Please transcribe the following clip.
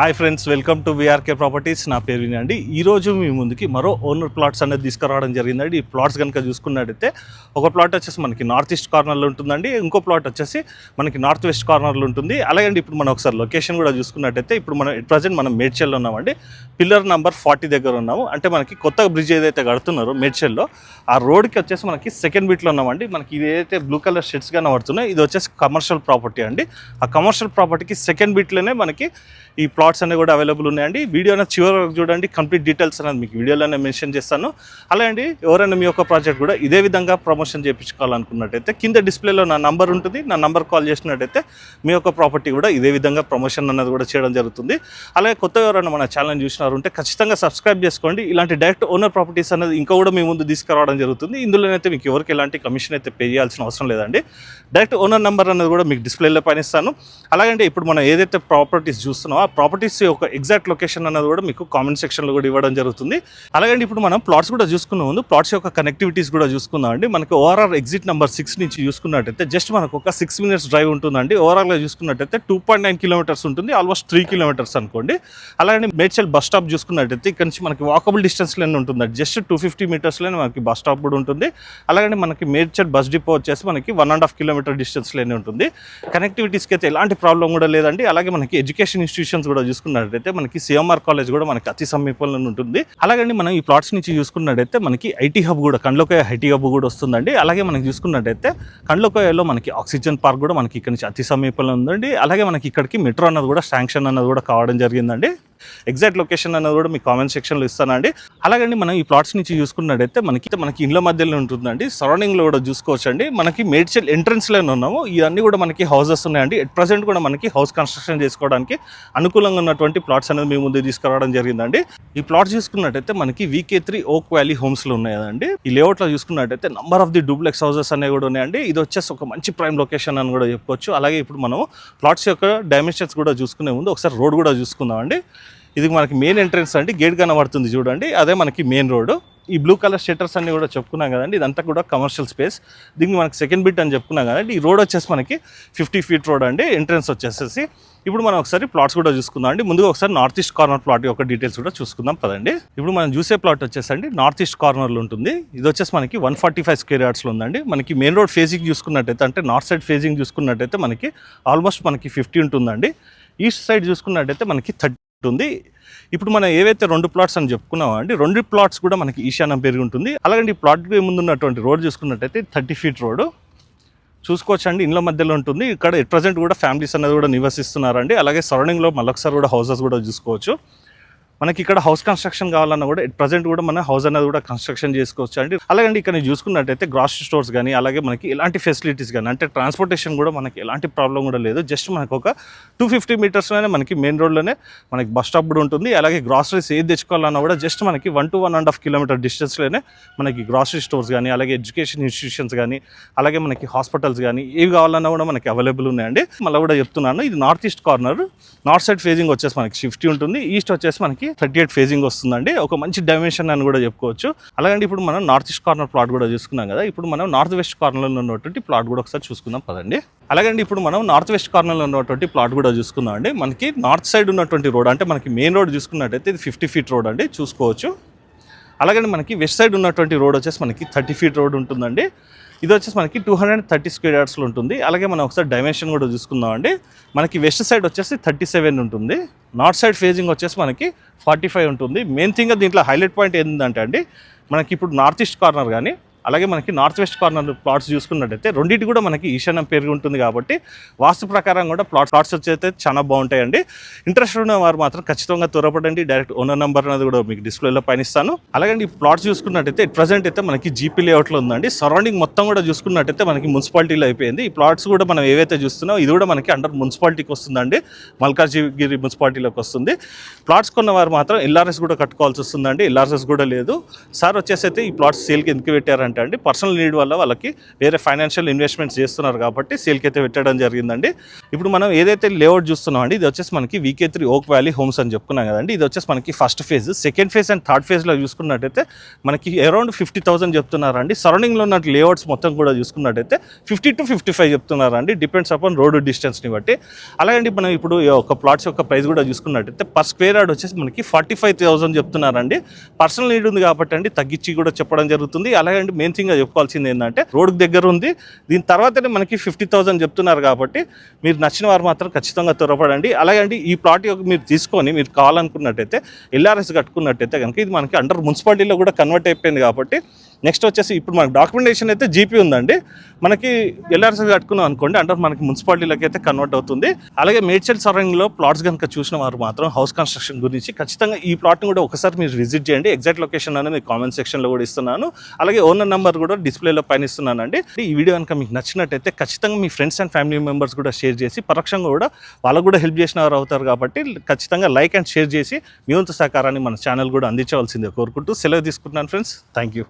Hi friends, welcome to VRK properties. నా పేరు విని అండి. ఈరోజు మీ ముందుకి మరో ఓనర్ ప్లాట్స్ అనేది తీసుకురావడం జరిగిందండి. ఈ ప్లాట్స్ కనుక చూసుకున్నట్టయితే ఒక ప్లాట్ వచ్చేసి మనకి నార్త్ ఈస్ట్ కార్నర్లో ఉంటుందండి, ఇంకో ప్లాట్ వచ్చేసి మనకి నార్త్ వెస్ట్ కార్నర్లో ఉంటుంది. అలాగే ఇప్పుడు మనం ఒకసారి లొకేషన్ కూడా చూసుకున్నట్టయితే ఇప్పుడు మనం ప్రజెంట్ మనం మేడ్చల్లో ఉన్నామండి. పిల్లర్ నెంబర్ 40 దగ్గర ఉన్నాము. అంటే మనకి కొత్త బ్రిడ్జ్ ఏదైతే కడుతున్నారో మేడ్చల్లో ఆ రోడ్కి వచ్చేసి మనకి సెకండ్ బిట్లో ఉన్నామండి. మనకి ఇది ఏదైతే బ్లూ కలర్ షెడ్స్ కానీ పడుతున్నాయి ఇది వచ్చేసి కమర్షియల్ ప్రాపర్టీ అండి. ఆ కమర్షియల్ ప్రాపర్టీకి సెకండ్ బిట్లోనే మనకి ఈ ప్లాట్స్ అనేవి కూడా అవైలబుల్ ఉన్నాయండి. వీడియో అనేది చివరి వరకు చూడండి, కంప్లీట్ డీటెయిల్స్ అనేది మీకు వీడియోలోనే మెన్షన్ చేస్తాను. అలాగే ఎవరైనా మీ యొక్క ప్రాజెక్ట్ కూడా ఇదే విధంగా ప్రమోషన్ చేయించుకోవాలనుకున్నట్టయితే కింద డిస్ప్లేలో నా నంబర్ ఉంటుంది. నా నంబర్ కాల్ చేసినట్టయితే మీ యొక్క ప్రాపర్టీ కూడా ఇదే విధంగా ప్రమోషన్ అనేది కూడా చేయడం జరుగుతుంది. అలాగే కొత్తగా ఎవరైనా మన ఛానల్ చూసినారు ఉంటే ఖచ్చితంగా సబ్స్క్రైబ్ చేసుకోండి. ఇలాంటి డైరెక్ట్ ఓనర్ ప్రాపర్టీస్ అనేది ఇంకా కూడా మీ ముందు తీసుకురావడం జరుగుతుంది. ఇందులోనైతే మీకు ఎవరికి ఎలాంటి కమిషన్ అయితే పే చేయాల్సిన అవసరం లేదండి. డైరెక్ట్ ఓనర్ నెంబర్ అనేది కూడా మీకు డిస్ప్లేలో పైన ఇస్తాను. అలాగే ఇప్పుడు మనం ఏదైతే ప్రాపర్టీస్ చూస్తున్నామో ఆ ప్రాపర్టీస్ యొక్క ఎగ్జాక్ట్ లొకేషన్ అనేది కూడా మీకు కామెంట్ సెక్షన్లో కూడా ఇవ్వడం జరుగుతుంది. అలాగే ఇప్పుడు మనం ప్లాట్స్ కూడా చూసుకునే ముందు ప్లాట్స్ యొక్క కనెక్టివిటీస్ కూడా చూసుకుందాం అండి. మనకి ఓవరాల్ ఎగ్జిట్ నెంబర్ 6 నుంచి చూసుకున్నట్టయితే జస్ట్ మనకు ఒక 6 minutes డ్రైవ్ ఉంటుందండి. ఓవరాల్గా చూసుకున్నట్టయితే 2.9 kilometers ఉంటుంది, ఆల్మోస్ట్ 3 kilometers అనుకోండి. అలాగే మేడ్చల్ బస్ స్టాప్ చూసుకున్నట్టయితే ఇక్కడ నుంచి మనకి వాకబుల్ డిస్టెన్స్లోనే ఉంటుందండి. జస్ట్ 250 meters మనకి బస్ స్టాప్ కూడా ఉంటుంది. అలాగే మనకి మేడ్చల్ బస్ డిపో వచ్చేసి మనకి 1.5 kilometer డిస్టెన్స్లోనే ఉంటుంది. కనెక్టివిటీస్కి అయితే ఎలాంటి ప్రాబ్లం కూడా లేదండి. అలాగే మనకి ఎడ్యుకేషన్ ఇన్స్టిట్యూషన్స్ కూడా చూసుకున్నట్టయితే మనకి సిఎంఆర్ కాలేజ్ కూడా మనకి అతి సమీపంలో ఉంటుంది. అలాగే మనం ఈ ప్లాట్స్ నుంచి చూసుకున్నట్టయితే మనకి ఐటీ హబ్ కూడా కండ్లకోయ ఐటీ హబ్ కూడా వస్తుందండి. అలాగే మనకి చూసుకున్నట్టయితే కండ్లకోయలో మనకి ఆక్సిజన్ పార్క్ కూడా మనకి ఇక్కడ నుంచి అతి సమీపంలో ఉందండి. అలాగే మనకి ఇక్కడికి మెట్రో అన్నది కూడా శాంక్షన్ అన్నది కూడా కావడం జరిగిందండి. ఎగ్జాక్ట్ లొకేషన్ అన్నది కూడా మీ కామెంట్ సెక్షన్లో ఇస్తానండి. అలాగే మనం ఈ ప్లాట్స్ నుంచి చూసుకున్నట్టయితే మనకి ఇళ్ళ మధ్యలో ఉంటుందండి. సరౌండింగ్లో కూడా చూసుకోవచ్చండి. మనకి మేడ్చల్ ఎంట్రన్స్లోనే ఉన్నాము. ఇవన్నీ కూడా మనకి హౌసెస్ ఉన్నాయండి. ఎట్ ప్రజెంట్ కూడా మనకి హౌస్ కన్స్ట్రక్షన్ చేసుకోవడానికి అనుకూలంగా ఉన్నటువంటి ప్లాట్స్ అనేది మీ ముందు తీసుకురావడం జరిగిందండి. ఈ ప్లాట్స్ చూసుకున్నట్టయితే మనకి VK3 ఓక్ వ్యాలీ హోమ్స్లో ఉన్నాయండి. ఈ లేఅవుట్లో చూసుకున్నట్టయితే number of the duplex houses అనేవి కూడా ఉన్నాయండి. ఇది వచ్చేసి ఒక మంచి ప్రైమ్ లొకేషన్ అని కూడా చెప్పుకోవచ్చు. అలాగే ఇప్పుడు మనం ప్లాట్స్ యొక్క డైమెన్షన్స్ కూడా చూసుకునే ముందు ఒకసారి రోడ్ కూడా చూసుకుందామండి. ఇది మనకి మెయిన్ ఎంట్రన్స్ అండి. గేట్ కనబడుతుంది చూడండి, అదే మనకి మెయిన్ రోడ్. ఈ బ్లూ కలర్ షట్టర్స్ అన్ని కూడా చెప్పుకున్నాం కదండి, ఇదంతా కూడా కమర్షియల్ స్పేస్. దీనికి మనకి సెకండ్ బిట్ అని చెప్పుకున్నాం కదండి. ఈ రోడ్ వచ్చేసి మనకి 50 feet రోడ్ అండి. ఎంట్రన్స్ వచ్చేసేసి ఇప్పుడు మనం ఒకసారి ప్లాట్స్ కూడా చూసుకుందాం అండి. ముందుగా ఒకసారి నార్త్ ఈస్ట్ కార్నర్ ప్లాట్ యొక్క డీటెయిల్స్ కూడా చూసుకుందాం పదండి. ఇప్పుడు మనం చూసే ప్లాట్ వచ్చేసండి నార్త్ ఈస్ట్ కార్నర్లో ఉంటుంది. ఇది వచ్చేసి మనకి 145 square yardsలో ఉందండి. మనకి మెయిన్ రోడ్ ఫేజింగ్ చూసుకున్నట్టయితే అంటే నార్త్ సైడ్ ఫేజింగ్ చూసుకున్నట్టయితే మనకి ఆల్మోస్ట్ మనకి 50 ఉంటుందండి. ఈస్ట్ సైడ్ చూసుకున్నట్టయితే మనకి 30 ఉంటుంది. ఇప్పుడు మనం ఏవైతే 2 plots అని చెప్పుకున్నామో అండి, 2 plots కూడా మనకి ఈశాన్యం పెరిగి ఉంటుంది. అలాగే ఈ ప్లాట్కి ముందున్నటువంటి రోడ్ చూసుకున్నట్టయితే 30 feet రోడ్ చూసుకోవచ్చండి. ఇండ్ల మధ్యలో ఉంటుంది. ఇక్కడ ఎట్ ప్రజెంట్ కూడా ఫ్యామిలీస్ అనేది కూడా నివసిస్తున్నారండి. అలాగే సరౌండింగ్లో మళ్ళొకసారి కూడా హౌసెస్ కూడా చూసుకోవచ్చు. మనకి ఇక్కడ హౌస్ కన్స్ట్రక్షన్ కావాలన్నా కూడా ఎట్ ప్రజెంట్ కూడా మన హౌస్ అనేది కూడా కన్స్ట్రక్షన్ చేసుకోవచ్చు అండి. అలాగే ఇక్కడ చూసుకున్నట్టయితే గ్రాసరీ స్టోర్స్ కానీ అలాగే మనకి ఎలాంటి ఫెసిలిటీస్ కానీ అంటే ట్రాన్స్పోర్టేషన్ కూడా మనకి ఎలాంటి ప్రాబ్లం కూడా లేదు. జస్ట్ మనకు ఒక 250 metersలోనే మనకి మెయిన్ రోడ్లోనే మనకి బస్ స్టాప్ కూడా ఉంటుంది. అలాగే గ్రాసరీస్ ఏది తెచ్చుకోవాలన్నా కూడా జస్ట్ మనకి 1 to 1.5 kilometer డిస్టెన్స్లోనే మనకి గ్రాసరీ స్టోర్స్ కానీ అలాగే ఎడ్యుకేషన్ ఇన్స్టిట్యూషన్స్ కానీ అలాగే మనకి హాస్పిటల్స్ కానీ ఏవి కావాలన్నా కూడా మనకి అవైలబుల్ ఉన్నాయండి. మళ్ళీ కూడా చెప్తున్నాను, ఇది north east corner. North side facing వచ్చేసి మనకి 50 ఉంటుంది. ఈస్ట్ వచ్చేసి మనకి 38 ఫేజింగ్ వస్తుందండి. ఒక మంచి డైమెన్షన్ అని కూడా చెప్పుకోవచ్చు. అలాగే ఇప్పుడు మనం నార్త్ ఈస్ట్ కార్నర్ ప్లాట్ కూడా చూసుకున్నాం కదా. ఇప్పుడు మనం నార్త్ వెస్ట్ కార్నర్లో ఉన్నటువంటి ప్లాట్ కూడా ఒకసారి చూసుకుందాం పదండి. అలాగే ఇప్పుడు మనం నార్త్ వెస్ట్ కార్నర్లో ఉన్నటువంటి ప్లాట్ కూడా చూసుకుందాం అండి. మనకి నార్త్ సైడ్ ఉన్నటువంటి రోడ్ అంటే మనకి మెయిన్ రోడ్ చూసుకున్నట్టయితే ఇది 50 feet రోడ్ అండి, చూసుకోవచ్చు. అలాగే మనకి వెస్ట్ సైడ్ ఉన్నటువంటి రోడ్ వచ్చేసి మనకి 30 feet రోడ్ ఉంటుందండి. ఇది వచ్చేసి మనకి 230 square yardsలో ఉంటుంది. అలాగే మనం ఒకసారి డైమెన్షన్ కూడా చూసుకుందాం అండి. మనకి వెస్ట్ సైడ్ వచ్చేసి 37 ఉంటుంది. నార్త్ సైడ్ ఫేజింగ్ వచ్చేసి మనకి 45 ఉంటుంది. మెయిన్ థింగ్ దీంట్లో హైలైట్ పాయింట్ ఏంటంటే అండి, మనకి ఇప్పుడు నార్త్ ఈస్ట్ కార్నర్ కానీ అలాగే మనకి నార్త్ వెస్ట్ కార్నర్ ప్లాట్స్ చూసుకున్నట్టయితే రెండింటి కూడా మనకి ఈశాన్యం పెరిగి ఉంటుంది. కాబట్టి వాస్తు ప్రకారం కూడా ప్లాట్స్ వచ్చైతే చాలా బాగుంటాయండి. ఇంట్రెస్ట్ ఉన్న వారు మాత్రం ఖచ్చితంగా త్వరపడండి. డైరెక్ట్ ఓనర్ నెంబర్ అనేది కూడా మీకు డిస్ప్లేలో పైన ఇస్తాను. అలాగే ఈ ప్లాట్స్ చూసుకున్నట్టయితే ప్రజెంట్ అయితే మనకి జీపీ లేఅవుట్లో ఉందండి. సరౌండింగ్ మొత్తం కూడా చూసుకున్నట్టయితే మనకి మున్సిపాలిటీలో అయిపోయింది. ఈ ప్లాట్స్ కూడా మనం ఏవైతే చూస్తున్నామో ఇది కూడా మనకి అండర్ మున్సిపాలిటీకి వస్తుందండి. మల్కాజ్గిరి మున్సిపాలిటీలోకి వస్తుంది. ప్లాట్స్ కొన్న వారు మాత్రం LRS కూడా కట్టుకోవాల్సి వస్తుందండి. LRS కూడా లేదు. సార్ వచ్చేసి అయితే ఈ ప్లాట్స్ సేల్కి ఎందుకు పెట్టారంటే పెట్టారంటే అండి పర్సనల్ నీడ్ వల్ల వాళ్ళకి వేరే ఫైనాన్షియల్ ఇన్వెస్ట్మెంట్స్ చేస్తున్నారు కాబట్టి సేల్కి అయితే పెట్టడం జరిగిందండి. ఇప్పుడు మనం ఏదైతే లేఅవుట్ చూస్తున్నాం అండి ఇది వచ్చేసి మనకి VK3 ఓక్ వ్యాలీ హోమ్స్ అని చెప్పుకున్నాం కదండి. ఇది వచ్చేసి మనకి first phase, second phase and third ఫేజ్లో చూసుకున్నట్టయితే మనకి అరౌండ్ 50,000 చెప్తున్నారండి. సరౌండింగ్లో ఉన్న లేఅవుట్స్ మొత్తం కూడా చూసుకున్నట్టయితే 50 to 55 చెప్తున్నారండి, డిపెండ్స్ అపాన్ రోడ్ డిస్టెన్స్ని బట్టి. అలాగే మనం ఇప్పుడు ఒక ప్లాట్స్ యొక్క ప్రైస్ కూడా చూసుకున్నట్టయితే పర్ స్క్వేర్ యార్డ్ వచ్చేసి మనకి 45,000 చెప్తున్నారండి. పర్సనల్ నీడ్ ఉంది కాబట్టి అండి తగ్గించి కూడా చెప్పడం జరుగుతుంది. అలాగే మెయిన్ థింగ్గా చెప్పుకోవాల్సింది ఏంటంటే రోడ్కి దగ్గర ఉంది, దీని తర్వాతనే మనకి 50,000 చెప్తున్నారు కాబట్టి మీరు నచ్చిన వారు మాత్రం ఖచ్చితంగా త్వరపడండి. అలాగే ఈ ప్లాట్ మీరు తీసుకొని మీరు కావాలనుకున్నట్టయితే LRS కట్టుకున్నట్టయితే కనుక ఇది మనకి అండర్ మున్సిపాలిటీలో కూడా కన్వర్ట్ అయిపోయింది కాబట్టి నెక్స్ట్ వచ్చేసి ఇప్పుడు మనకి డాక్యుమెంటేషన్ అయితే GP ఉందండి, మనకి LRS కట్టుకున్నాం అనుకోండి అండర్ మనకి మున్సిపాలిటీలోకి అయితే కన్వర్ట్ అవుతుంది. అలాగే మేడ్చల్ సరౌండింగ్లో ప్లాట్స్ కనుక చూసిన వారు మాత్రం హౌస్ కన్స్ట్రక్షన్ గురించి ఖచ్చితంగా ఈ ప్లాట్ని కూడా ఒకసారి మీరు విజిట్ చేయండి. ఎగ్జాక్ట్ లొకేషన్ అనేది మీకు కామెంట్ సెక్షన్లో కూడా ఇస్తున్నాను. అలాగే ఓనర్ నెంబర్ కూడా డిస్ప్లేలో పైన ఇస్తున్నానండి. ఈ వీడియో కనుక మీకు నచ్చినట్టయితే ఖచ్చితంగా మీ ఫ్రెండ్స్ అండ్ ఫ్యామిలీ మెంబర్స్ కూడా షేర్ చేసి పరోక్షంగా కూడా వాళ్ళకు కూడా హెల్ప్ చేసిన వారు అవుతారు కాబట్టి ఖచ్చితంగా లైక్ అండ్ షేర్ చేసి మీ వంతు సహకారాన్ని మన ఛానల్ కూడా అందించవలసిందే కోరుకుంటూ సెలవు తీసుకుంటున్నాను ఫ్రెండ్స్. Thank you.